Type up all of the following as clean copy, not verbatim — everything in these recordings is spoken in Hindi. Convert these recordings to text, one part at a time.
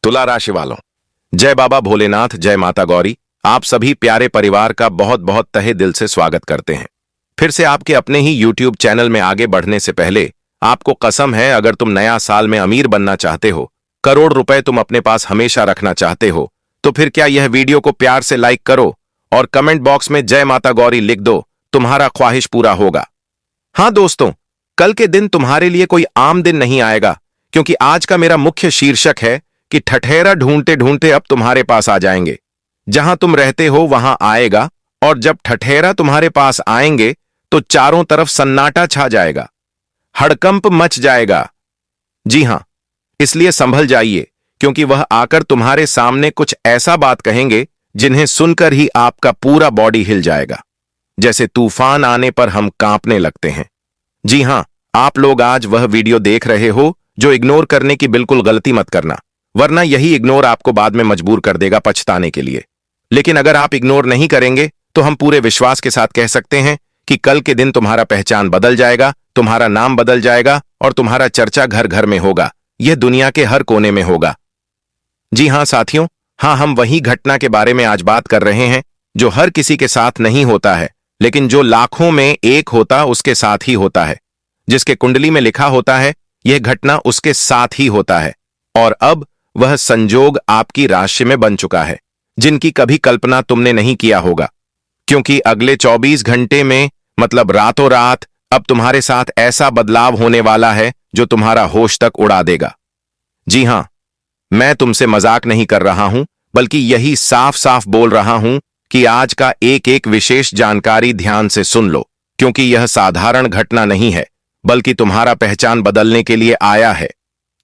तुला राशि वालों, जय बाबा भोलेनाथ, जय माता गौरी। आप सभी प्यारे परिवार का बहुत बहुत तहे दिल से स्वागत करते हैं। फिर से आपके अपने ही YouTube चैनल में आगे बढ़ने से पहले आपको कसम है, अगर तुम नया साल में अमीर बनना चाहते हो, करोड़ रुपए तुम अपने पास हमेशा रखना चाहते हो, तो फिर क्या यह वीडियो को प्यार से लाइक करो और कमेंट बॉक्स में जय माता गौरी लिख दो। तुम्हारा ख्वाहिश पूरा होगा। हाँ दोस्तों, कल के दिन तुम्हारे लिए कोई आम दिन नहीं आएगा, क्योंकि आज का मेरा मुख्य शीर्षक है कि ठठेरा ढूंढते ढूंढते अब तुम्हारे पास आ जाएंगे। जहां तुम रहते हो वहां आएगा, और जब ठठेरा तुम्हारे पास आएंगे तो चारों तरफ सन्नाटा छा जाएगा, हड़कंप मच जाएगा। जी हां, इसलिए संभल जाइए, क्योंकि वह आकर तुम्हारे सामने कुछ ऐसा बात कहेंगे जिन्हें सुनकर ही आपका पूरा बॉडी हिल जाएगा, जैसे तूफान आने पर हम कांपने लगते हैं। जी हां, आप लोग आज वह वीडियो देख रहे हो जो इग्नोर करने की बिल्कुल गलती मत करना, वरना यही इग्नोर आपको बाद में मजबूर कर देगा पछताने के लिए। लेकिन अगर आप इग्नोर नहीं करेंगे तो हम पूरे विश्वास के साथ कह सकते हैं कि कल के दिन तुम्हारा पहचान बदल जाएगा, तुम्हारा नाम बदल जाएगा और तुम्हारा चर्चा घर घर में होगा। यह दुनिया के हर कोने में होगा। जी हां साथियों, हाँ, हम वही घटना के बारे में आज बात कर रहे हैं जो हर किसी के साथ नहीं होता है, लेकिन जो लाखों में एक होता उसके साथ ही होता है। जिसके कुंडली में लिखा होता है यह घटना उसके साथ ही होता है, और अब वह संजोग आपकी राशि में बन चुका है, जिनकी कभी कल्पना तुमने नहीं किया होगा। क्योंकि अगले 24 घंटे में, मतलब रातों रात, अब तुम्हारे साथ ऐसा बदलाव होने वाला है जो तुम्हारा होश तक उड़ा देगा। जी हां, मैं तुमसे मजाक नहीं कर रहा हूं, बल्कि यही साफ साफ बोल रहा हूं कि आज का एक एक विशेष जानकारी ध्यान से सुन लो, क्योंकि यह साधारण घटना नहीं है, बल्कि तुम्हारा पहचान बदलने के लिए आया है।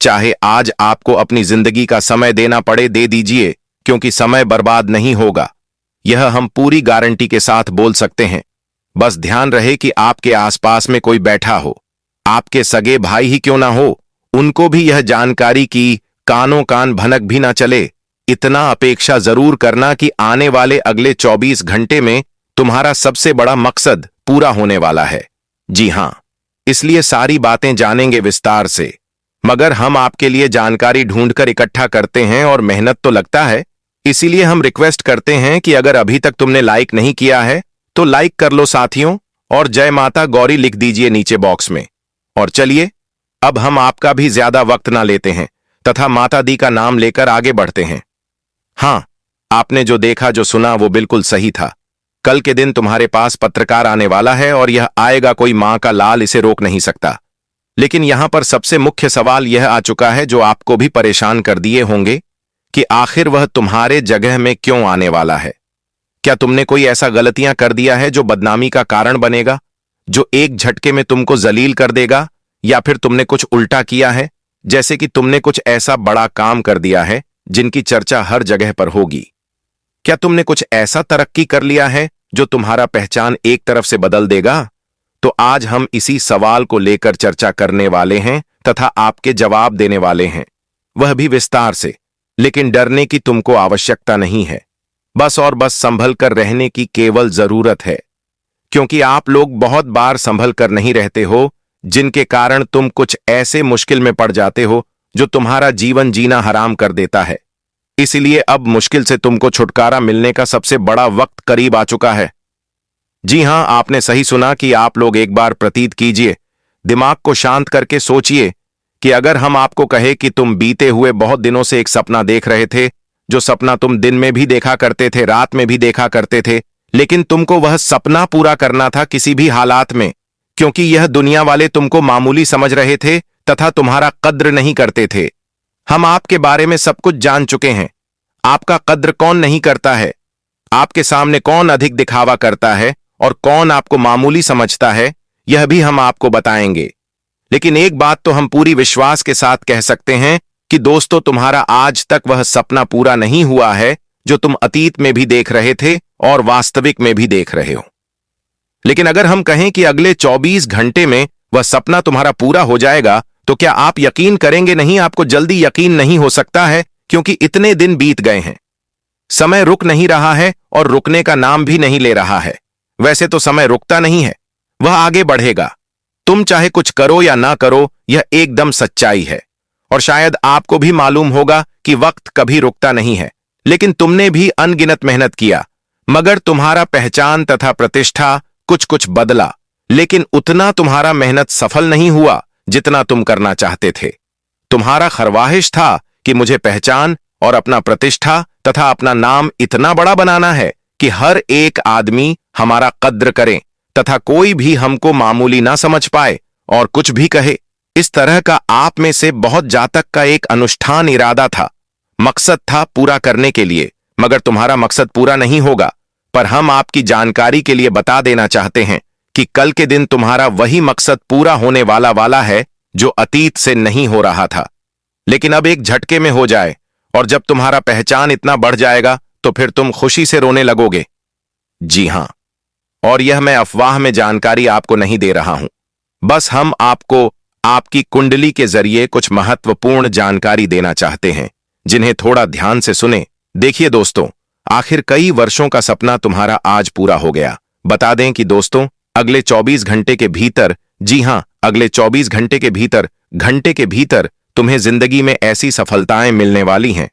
चाहे आज आपको अपनी जिंदगी का समय देना पड़े, दे दीजिए, क्योंकि समय बर्बाद नहीं होगा। यह हम पूरी गारंटी के साथ बोल सकते हैं। बस ध्यान रहे कि आपके आसपास में कोई बैठा हो, आपके सगे भाई ही क्यों ना हो, उनको भी यह जानकारी की कानों कान भनक भी ना चले। इतना अपेक्षा जरूर करना कि आने वाले अगले 24 घंटे में तुम्हारा सबसे बड़ा मकसद पूरा होने वाला है। जी हां, इसलिए सारी बातें जानेंगे विस्तार से, मगर हम आपके लिए जानकारी ढूंढकर इकट्ठा करते हैं और मेहनत तो लगता है। इसीलिए हम रिक्वेस्ट करते हैं कि अगर अभी तक तुमने लाइक नहीं किया है तो लाइक कर लो साथियों, और जय माता गौरी लिख दीजिए नीचे बॉक्स में। और चलिए, अब हम आपका भी ज्यादा वक्त ना लेते हैं तथा माता दी का नाम लेकर आगे बढ़ते हैं। हां, आपने जो देखा जो सुना वो बिल्कुल सही था। कल के दिन तुम्हारे पास पत्रकार आने वाला है, और यह आएगा कोई मां का लाल, इसे रोक नहीं सकता। लेकिन यहां पर सबसे मुख्य सवाल यह आ चुका है जो आपको भी परेशान कर दिए होंगे कि आखिर वह तुम्हारे जगह में क्यों आने वाला है। क्या तुमने कोई ऐसा गलतियां कर दिया है जो बदनामी का कारण बनेगा, जो एक झटके में तुमको जलील कर देगा, या फिर तुमने कुछ उल्टा किया है, जैसे कि तुमने कुछ ऐसा बड़ा काम कर दिया है जिनकी चर्चा हर जगह पर होगी। क्या तुमने कुछ ऐसा तरक्की कर लिया है जो तुम्हारा पहचान एक तरफ से बदल देगा? तो आज हम इसी सवाल को लेकर चर्चा करने वाले हैं तथा आपके जवाब देने वाले हैं, वह भी विस्तार से। लेकिन डरने की तुमको आवश्यकता नहीं है, बस और बस संभल कर रहने की केवल जरूरत है, क्योंकि आप लोग बहुत बार संभल कर नहीं रहते हो, जिनके कारण तुम कुछ ऐसे मुश्किल में पड़ जाते हो जो तुम्हारा जीवन जीना हराम कर देता है। इसलिए अब मुश्किल से तुमको छुटकारा मिलने का सबसे बड़ा वक्त करीब आ चुका है। जी हां, आपने सही सुना कि आप लोग एक बार प्रतीत कीजिए, दिमाग को शांत करके सोचिए कि अगर हम आपको कहे कि तुम बीते हुए बहुत दिनों से एक सपना देख रहे थे, जो सपना तुम दिन में भी देखा करते थे, रात में भी देखा करते थे, लेकिन तुमको वह सपना पूरा करना था किसी भी हालात में, क्योंकि यह दुनिया वाले तुमको मामूली समझ रहे थे तथा तुम्हारा कद्र नहीं करते थे। हम आपके बारे में सब कुछ जान चुके हैं। आपका कद्र कौन नहीं करता है, आपके सामने कौन अधिक दिखावा करता है और कौन आपको मामूली समझता है, यह भी हम आपको बताएंगे। लेकिन एक बात तो हम पूरी विश्वास के साथ कह सकते हैं कि दोस्तों, तुम्हारा आज तक वह सपना पूरा नहीं हुआ है जो तुम अतीत में भी देख रहे थे और वास्तविक में भी देख रहे हो। लेकिन अगर हम कहें कि अगले 24 घंटे में वह सपना तुम्हारा पूरा हो जाएगा, तो क्या आप यकीन करेंगे? नहीं, आपको जल्दी यकीन नहीं हो सकता है, क्योंकि इतने दिन बीत गए हैं। समय रुक नहीं रहा है और रुकने का नाम भी नहीं ले रहा है। वैसे तो समय रुकता नहीं है, वह आगे बढ़ेगा। तुम चाहे कुछ करो या ना करो, यह एकदम सच्चाई है। और शायद आपको भी मालूम होगा कि कि वक्त कभी रुकता नहीं है, लेकिन तुमने भी अनगिनत मेहनत किया, मगर तुम्हारा पहचान तथा प्रतिष्ठा कुछ कुछ बदला, लेकिन उतना तुम्हारा मेहनत सफल नहीं हुआ जितना तुम करना चाहते थे। तुम्हारा खरवाहिश था कि मुझे पहचान और अपना प्रतिष्ठा तथा अपना नाम इतना बड़ा बनाना है कि हर एक आदमी हमारा कद्र करे तथा कोई भी हमको मामूली ना समझ पाए और कुछ भी कहे। इस तरह का आप में से बहुत जातक का एक अनुष्ठान इरादा था, मकसद था पूरा करने के लिए, मगर तुम्हारा मकसद पूरा नहीं होगा। पर हम आपकी जानकारी के लिए बता देना चाहते हैं कि कल के दिन तुम्हारा वही मकसद पूरा होने वाला है जो अतीत से नहीं हो रहा था, लेकिन अब एक झटके में हो जाए, और जब तुम्हारा पहचान इतना बढ़ जाएगा तो फिर तुम खुशी से रोने लगोगे। जी हां, और यह मैं अफवाह में जानकारी आपको नहीं दे रहा हूं, बस हम आपको आपकी कुंडली के जरिए कुछ महत्वपूर्ण जानकारी देना चाहते हैं, जिन्हें थोड़ा ध्यान से सुने। देखिए दोस्तों, आखिर कई वर्षों का सपना तुम्हारा आज पूरा हो गया। बता दें कि दोस्तों, अगले 24 घंटे के भीतर, जी हां, अगले 24 घंटे के भीतर तुम्हें जिंदगी में ऐसी सफलताएं मिलने वाली हैं,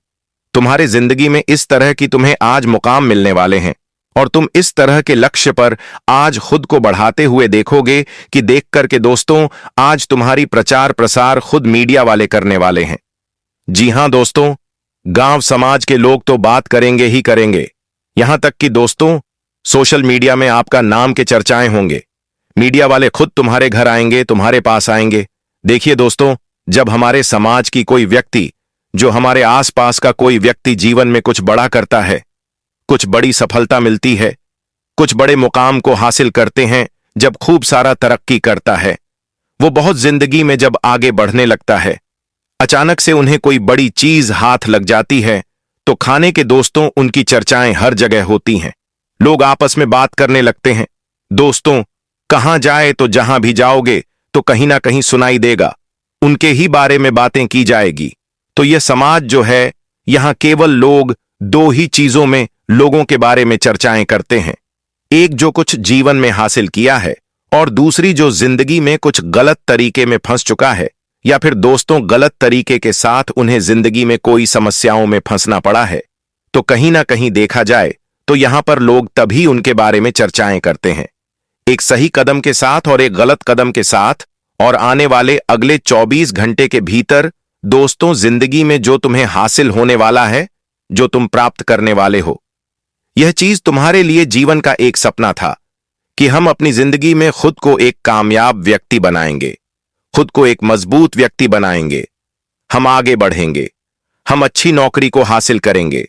तुम्हारे जिंदगी में इस तरह की तुम्हें आज मुकाम मिलने वाले हैं, और तुम इस तरह के लक्ष्य पर आज खुद को बढ़ाते हुए देखोगे कि देख करके दोस्तों, आज तुम्हारी प्रचार प्रसार खुद मीडिया वाले करने वाले हैं। जी हां दोस्तों, गांव समाज के लोग तो बात करेंगे ही करेंगे, यहां तक कि दोस्तों सोशल मीडिया में आपका नाम के चर्चाएं होंगे। मीडिया वाले खुद तुम्हारे घर आएंगे, तुम्हारे पास आएंगे। देखिए दोस्तों, जब हमारे समाज की कोई व्यक्ति, जो हमारे आसपास का कोई व्यक्ति जीवन में कुछ बड़ा करता है, कुछ बड़ी सफलता मिलती है, कुछ बड़े मुकाम को हासिल करते हैं, जब खूब सारा तरक्की करता है, वो बहुत जिंदगी में जब आगे बढ़ने लगता है, अचानक से उन्हें कोई बड़ी चीज हाथ लग जाती है, तो खाने के दोस्तों उनकी चर्चाएं हर जगह होती हैं। लोग आपस में बात करने लगते हैं। दोस्तों, कहां जाए तो जहां भी जाओगे तो कहीं ना कहीं सुनाई देगा, उनके ही बारे में बातें की जाएगी। तो यह समाज जो है, यहां केवल लोग दो ही चीजों में लोगों के बारे में चर्चाएं करते हैं, एक जो कुछ जीवन में हासिल किया है, और दूसरी जो जिंदगी में कुछ गलत तरीके में फंस चुका है, या फिर दोस्तों गलत तरीके के साथ उन्हें जिंदगी में कोई समस्याओं में फंसना पड़ा है। तो कहीं ना कहीं देखा जाए तो यहां पर लोग तभी उनके बारे में चर्चाएं करते हैं, एक सही कदम के साथ और एक गलत कदम के साथ। और आने वाले अगले 24 घंटे के भीतर दोस्तों, जिंदगी में जो तुम्हें हासिल होने वाला है, जो तुम प्राप्त करने वाले हो, यह चीज तुम्हारे लिए जीवन का एक सपना था कि हम अपनी जिंदगी में खुद को एक कामयाब व्यक्ति बनाएंगे, खुद को एक मजबूत व्यक्ति बनाएंगे, हम आगे बढ़ेंगे, हम अच्छी नौकरी को हासिल करेंगे,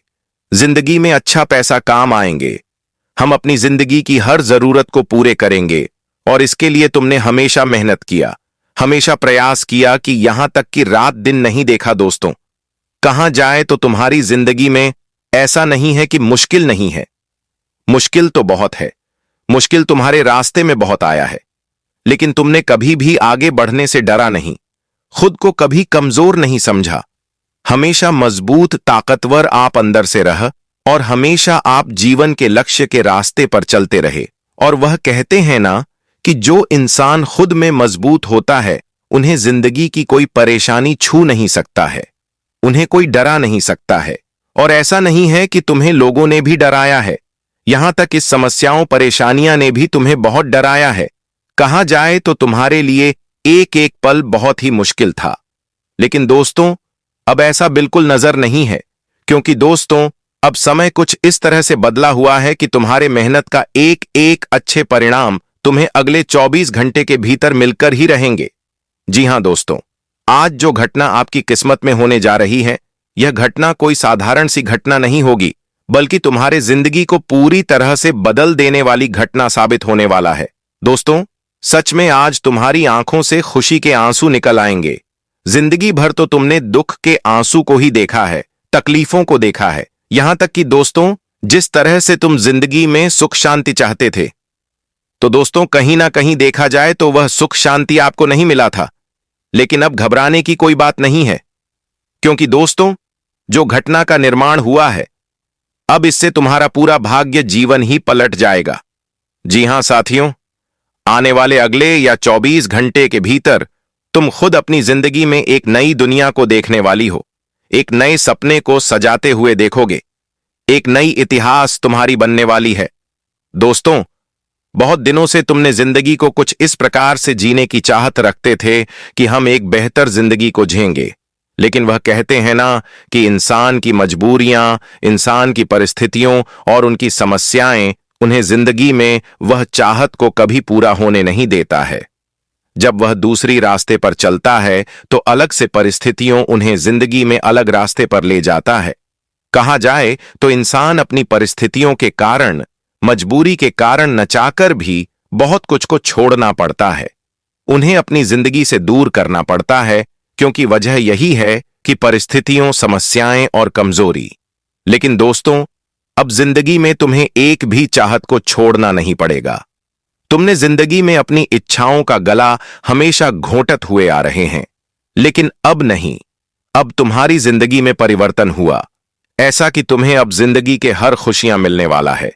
जिंदगी में अच्छा पैसा काम आएंगे, हम अपनी जिंदगी की हर जरूरत को पूरे करेंगे। और इसके लिए तुमने हमेशा मेहनत किया, हमेशा प्रयास किया कि यहां तक कि रात दिन नहीं देखा। दोस्तों, कहां जाए तो तुम्हारी जिंदगी में ऐसा नहीं है कि मुश्किल नहीं है, मुश्किल तो बहुत है, मुश्किल तुम्हारे रास्ते में बहुत आया है, लेकिन तुमने कभी भी आगे बढ़ने से डरा नहीं, खुद को कभी कमजोर नहीं समझा, हमेशा मजबूत ताकतवर आप अंदर से रह, और हमेशा आप जीवन के लक्ष्य के रास्ते पर चलते रहे। और वह कहते हैं ना कि जो इंसान खुद में मजबूत होता है, उन्हें जिंदगी की कोई परेशानी छू नहीं सकता है, उन्हें कोई डरा नहीं सकता है। और ऐसा नहीं है कि तुम्हें लोगों ने भी डराया है, यहां तक इस समस्याओं परेशानियां ने भी तुम्हें बहुत डराया है। कहा जाए तो तुम्हारे लिए एक एक पल बहुत ही मुश्किल था, लेकिन दोस्तों अब ऐसा बिल्कुल नजर नहीं है, क्योंकि दोस्तों अब समय कुछ इस तरह से बदला हुआ है कि तुम्हारे मेहनत का एक एक अच्छे परिणाम तुम्हें अगले 24 घंटे के भीतर मिलकर ही रहेंगे। जी हां दोस्तों, आज जो घटना आपकी किस्मत में होने जा रही है, यह घटना कोई साधारण सी घटना नहीं होगी, बल्कि तुम्हारे जिंदगी को पूरी तरह से बदल देने वाली घटना साबित होने वाला है। दोस्तों, सच में आज तुम्हारी आंखों से खुशी के आंसू निकल आएंगे। जिंदगी भर तो तुमने दुख के आंसू को ही देखा है, तकलीफों को देखा है, यहां तक कि दोस्तों जिस तरह से तुम जिंदगी में सुख शांति चाहते थे, तो दोस्तों कहीं ना कहीं देखा जाए तो वह सुख शांति आपको नहीं मिला था। लेकिन अब घबराने की कोई बात नहीं है, क्योंकि दोस्तों जो घटना का निर्माण हुआ है, अब इससे तुम्हारा पूरा भाग्य जीवन ही पलट जाएगा। जी हां साथियों, आने वाले अगले या 24 घंटे के भीतर तुम खुद अपनी जिंदगी में एक नई दुनिया को देखने वाली हो, एक नए सपने को सजाते हुए देखोगे। एक नई इतिहास तुम्हारी बनने वाली है। दोस्तों, बहुत दिनों से तुमने जिंदगी को कुछ इस प्रकार से जीने की चाहत रखते थे कि हम एक बेहतर जिंदगी को जिएंगे। लेकिन वह कहते हैं ना कि इंसान की मजबूरियां, इंसान की परिस्थितियों और उनकी समस्याएं उन्हें जिंदगी में वह चाहत को कभी पूरा होने नहीं देता है। जब वह दूसरी रास्ते पर चलता है तो अलग से परिस्थितियों उन्हें जिंदगी में अलग रास्ते पर ले जाता है। कहा जाए तो इंसान अपनी परिस्थितियों के कारण, मजबूरी के कारण न चाहकर भी बहुत कुछ को छोड़ना पड़ता है। उन्हें अपनी जिंदगी से दूर करना पड़ता है, क्योंकि वजह यही है कि परिस्थितियों, समस्याएं और कमजोरी। लेकिन दोस्तों, अब जिंदगी में तुम्हें एक भी चाहत को छोड़ना नहीं पड़ेगा। तुमने जिंदगी में अपनी इच्छाओं का गला हमेशा घोंटत हुए आ रहे हैं, लेकिन अब नहीं। अब तुम्हारी जिंदगी में परिवर्तन हुआ, ऐसा कि तुम्हें अब जिंदगी के हर खुशियां मिलने वाला है।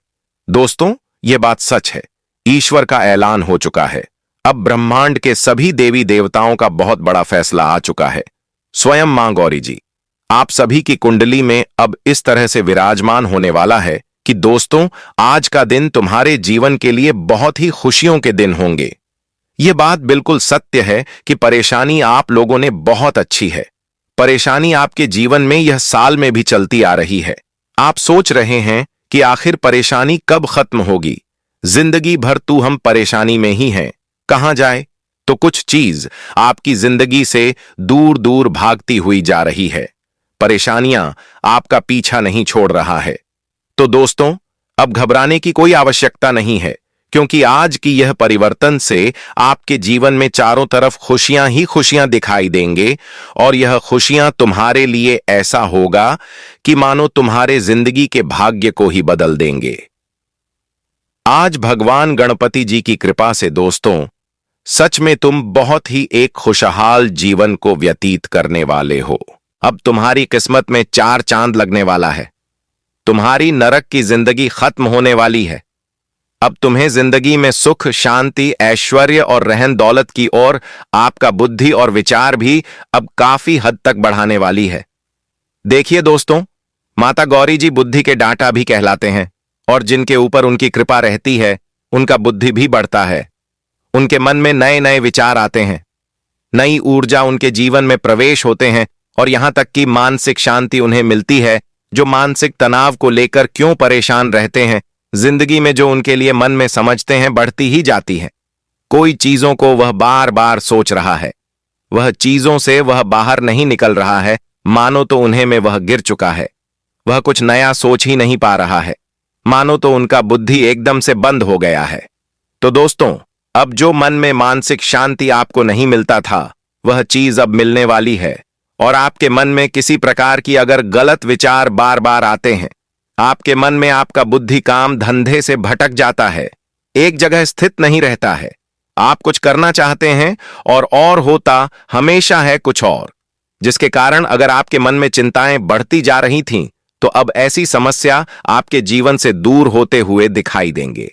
दोस्तों, यह बात सच है। ईश्वर का ऐलान हो चुका है। अब ब्रह्मांड के सभी देवी देवताओं का बहुत बड़ा फैसला आ चुका है। स्वयं मां गौरी जी आप सभी की कुंडली में अब इस तरह से विराजमान होने वाला है कि दोस्तों, आज का दिन तुम्हारे जीवन के लिए बहुत ही खुशियों के दिन होंगे। यह बात बिल्कुल सत्य है कि परेशानी आप लोगों ने बहुत अच्छी है। परेशानी आपके जीवन में यह साल में भी चलती आ रही है। आप सोच रहे हैं कि आखिर परेशानी कब खत्म होगी। जिंदगी भर तू हम परेशानी में ही हैं। कहां जाए तो कुछ चीज आपकी जिंदगी से दूर दूर भागती हुई जा रही है। परेशानियां आपका पीछा नहीं छोड़ रहा है। तो दोस्तों, अब घबराने की कोई आवश्यकता नहीं है, क्योंकि आज की यह परिवर्तन से आपके जीवन में चारों तरफ खुशियां ही खुशियां दिखाई देंगे। और यह खुशियां तुम्हारे लिए ऐसा होगा कि मानो तुम्हारे जिंदगी के भाग्य को ही बदल देंगे। आज भगवान गणपति जी की कृपा से दोस्तों, सच में तुम बहुत ही एक खुशहाल जीवन को व्यतीत करने वाले हो। अब तुम्हारी किस्मत में 4 चांद लगने वाला है। तुम्हारी नरक की जिंदगी खत्म होने वाली है। अब तुम्हें जिंदगी में सुख, शांति, ऐश्वर्य और रहन दौलत की ओर आपका बुद्धि और विचार भी अब काफी हद तक बढ़ाने वाली है। देखिए दोस्तों, माता गौरी जी बुद्धि के डांटा भी कहलाते हैं, और जिनके ऊपर उनकी कृपा रहती है उनका बुद्धि भी बढ़ता है। उनके मन में नए नए विचार आते हैं, नई ऊर्जा उनके जीवन में प्रवेश होते हैं, और यहां तक कि मानसिक शांति उन्हें मिलती है। जो मानसिक तनाव को लेकर क्यों परेशान रहते हैं, जिंदगी में जो उनके लिए मन में समझते हैं, बढ़ती ही जाती है। कोई चीजों को वह बार बार सोच रहा है, वह चीजों से वह बाहर नहीं निकल रहा है, मानो तो उन्हें में वह गिर चुका है। वह कुछ नया सोच ही नहीं पा रहा है, मानो तो उनका बुद्धि एकदम से बंद हो गया है। तो दोस्तों, अब जो मन में मानसिक शांति आपको नहीं मिलता था, वह चीज अब मिलने वाली है। और आपके मन में किसी प्रकार की अगर गलत विचार बार बार आते हैं, आपके मन में आपका बुद्धि काम धंधे से भटक जाता है, एक जगह स्थित नहीं रहता है। आप कुछ करना चाहते हैं और होता हमेशा है कुछ और, जिसके कारण अगर आपके मन में चिंताएं बढ़ती जा रही थीं, तो अब ऐसी समस्या आपके जीवन से दूर होते हुए दिखाई देंगे।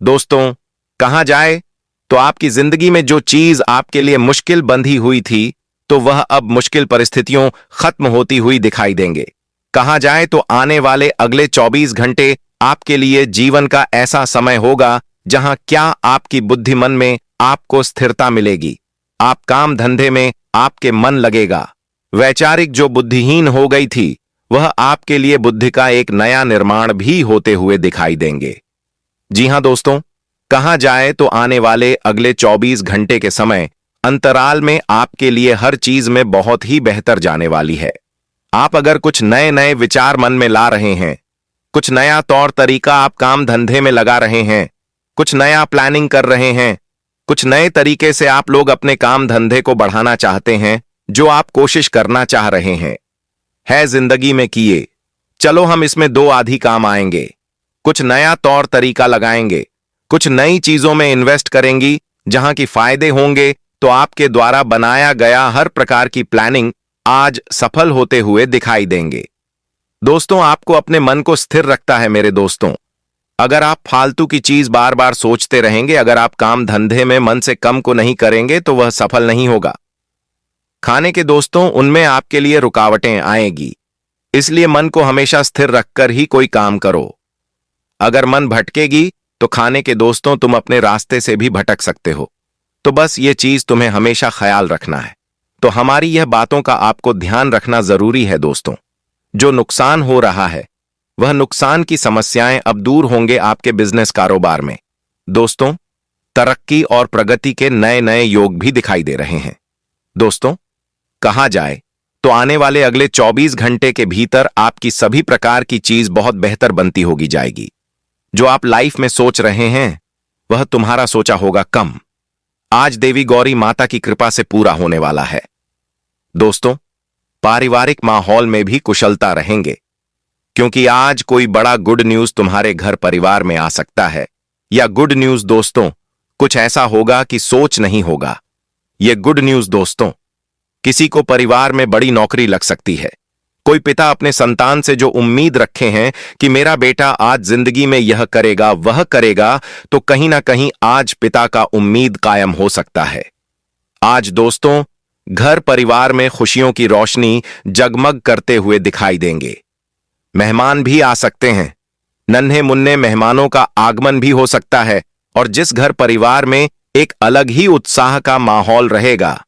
दोस्तों, कहा जाए तो आपकी जिंदगी में जो चीज आपके लिए मुश्किल बंधी हुई थी, तो वह अब मुश्किल परिस्थितियों खत्म होती हुई दिखाई देंगे। कहा जाए तो आने वाले अगले 24 घंटे आपके लिए जीवन का ऐसा समय होगा जहां क्या आपकी बुद्धि मन में आपको स्थिरता मिलेगी। आप काम धंधे में आपके मन लगेगा। वैचारिक जो बुद्धिहीन हो गई थी, वह आपके लिए बुद्धि का एक नया निर्माण भी होते हुए दिखाई देंगे। जी हां दोस्तों, कहा जाए तो आने वाले अगले 24 घंटे के समय अंतराल में आपके लिए हर चीज में बहुत ही बेहतर जाने वाली है। आप अगर कुछ नए नए विचार मन में ला रहे हैं, कुछ नया तौर तरीका आप काम धंधे में लगा रहे हैं, कुछ नया प्लानिंग कर रहे हैं, कुछ नए तरीके से आप लोग अपने काम धंधे को बढ़ाना चाहते हैं, जो आप कोशिश करना चाह रहे हैं, है जिंदगी में किए, चलो हम इसमें 2 आधी काम आएंगे। कुछ नया तौर तरीका लगाएंगे, कुछ नई चीजों में इन्वेस्ट करेंगी जहां की फायदे होंगे, तो आपके द्वारा बनाया गया हर प्रकार की प्लानिंग आज सफल होते हुए दिखाई देंगे। दोस्तों, आपको अपने मन को स्थिर रखता है मेरे दोस्तों। अगर आप फालतू की चीज बार बार सोचते रहेंगे, अगर आप काम धंधे में मन से कम को नहीं करेंगे, तो वह सफल नहीं होगा। खाने के दोस्तों, उनमें आपके लिए रुकावटें आएगी, इसलिए मन को हमेशा स्थिर रखकर ही कोई काम करो। अगर मन भटकेगी तो खाने के दोस्तों तुम अपने रास्ते से भी भटक सकते हो। तो बस ये चीज तुम्हें हमेशा ख्याल रखना है। तो हमारी यह बातों का आपको ध्यान रखना जरूरी है दोस्तों। जो नुकसान हो रहा है वह नुकसान की समस्याएं अब दूर होंगे आपके बिजनेस कारोबार में। दोस्तों, तरक्की और प्रगति के नए नए योग भी दिखाई दे रहे हैं। दोस्तों, कहा जाए तो आने वाले अगले 24 घंटे के भीतर आपकी सभी प्रकार की चीज बहुत बेहतर बनती होगी जाएगी। जो आप लाइफ में सोच रहे हैं वह तुम्हारा सोचा होगा कम आज देवी गौरी माता की कृपा से पूरा होने वाला है। दोस्तों, पारिवारिक माहौल में भी कुशलता रहेंगे, क्योंकि आज कोई बड़ा गुड न्यूज तुम्हारे घर परिवार में आ सकता है। या गुड न्यूज दोस्तों कुछ ऐसा होगा कि सोच नहीं होगा। यह गुड न्यूज दोस्तों, किसी को परिवार में बड़ी नौकरी लग सकती है। कोई पिता अपने संतान से जो उम्मीद रखे हैं कि मेरा बेटा आज जिंदगी में यह करेगा वह करेगा, तो कहीं ना कहीं आज पिता का उम्मीद कायम हो सकता है। आज दोस्तों घर परिवार में खुशियों की रोशनी जगमग करते हुए दिखाई देंगे। मेहमान भी आ सकते हैं। नन्हे मुन्ने मेहमानों का आगमन भी हो सकता है, और जिस घर परिवार में एक अलग ही उत्साह का माहौल रहेगा,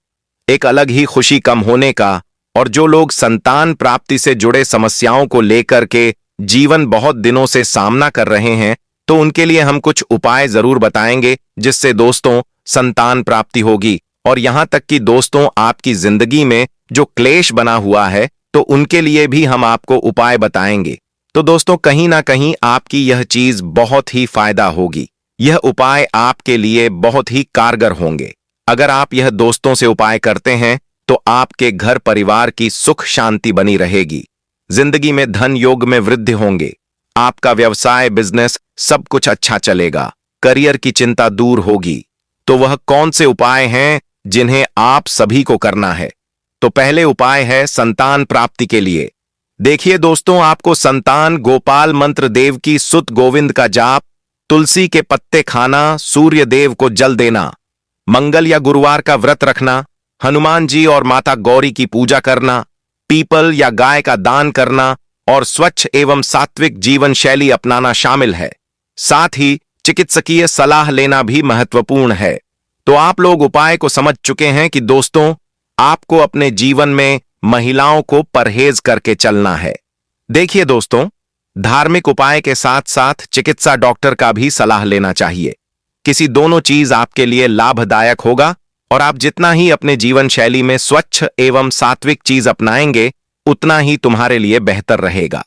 एक अलग ही खुशी कम होने का, और जो लोग संतान प्राप्ति से जुड़े समस्याओं को लेकर के जीवन बहुत दिनों से सामना कर रहे हैं, तो उनके लिए हम कुछ उपाय जरूर बताएंगे जिससे दोस्तों संतान प्राप्ति होगी। और यहां तक कि दोस्तों आपकी जिंदगी में जो क्लेश बना हुआ है तो उनके लिए भी हम आपको उपाय बताएंगे। तो दोस्तों कहीं ना कहीं आपकी यह चीज बहुत ही फायदा होगी। यह उपाय आपके लिए बहुत ही कारगर होंगे। अगर आप यह दोस्तों से उपाय करते हैं तो आपके घर परिवार की सुख शांति बनी रहेगी। जिंदगी में धन योग में वृद्धि होंगे। आपका व्यवसाय बिजनेस सब कुछ अच्छा चलेगा। करियर की चिंता दूर होगी। तो वह कौन से उपाय हैं जिन्हें आप सभी को करना है? तो पहले उपाय है संतान प्राप्ति के लिए। देखिए दोस्तों, आपको संतान गोपाल मंत्र देव की सुत गोविंद का जाप, तुलसी के पत्ते खाना, सूर्य देव को जल देना, मंगल या गुरुवार का व्रत रखना, हनुमान जी और माता गौरी की पूजा करना, पीपल या गाय का दान करना और स्वच्छ एवं सात्विक जीवन शैली अपनाना शामिल है। साथ ही चिकित्सकीय सलाह लेना भी महत्वपूर्ण है। तो आप लोग उपाय को समझ चुके हैं कि दोस्तों आपको अपने जीवन में महिलाओं को परहेज करके चलना है। देखिए दोस्तों, धार्मिक उपाय के साथ साथ चिकित्सा डॉक्टर का भी सलाह लेना चाहिए। किसी दोनों चीज आपके लिए लाभदायक होगा, और आप जितना ही अपने जीवन शैली में स्वच्छ एवं सात्विक चीज अपनाएंगे उतना ही तुम्हारे लिए बेहतर रहेगा।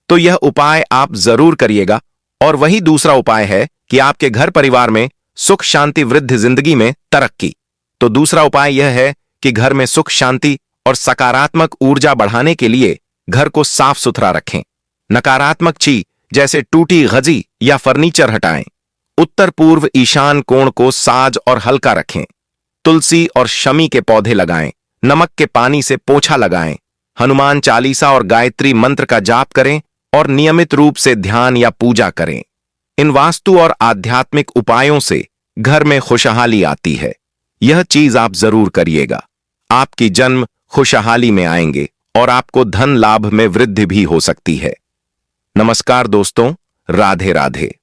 तो यह उपाय आप जरूर करिएगा। और वही दूसरा उपाय है कि आपके घर परिवार में सुख शांति वृद्धि, जिंदगी में तरक्की। तो दूसरा उपाय यह है कि घर में सुख शांति और सकारात्मक ऊर्जा बढ़ाने के लिए घर को साफ सुथरा रखें। नकारात्मक चीज जैसे टूटी गजी या फर्नीचर हटाएं। उत्तर पूर्व ईशान कोण को साज और हल्का रखें। तुलसी और शमी के पौधे लगाएं। नमक के पानी से पोछा लगाएं। हनुमान चालीसा और गायत्री मंत्र का जाप करें और नियमित रूप से ध्यान या पूजा करें। इन वास्तु और आध्यात्मिक उपायों से घर में खुशहाली आती है। यह चीज आप जरूर करिएगा। आपकी जन्म खुशहाली में आएंगे और आपको धन लाभ में वृद्धि भी हो सकती है। नमस्कार दोस्तों, राधे राधे।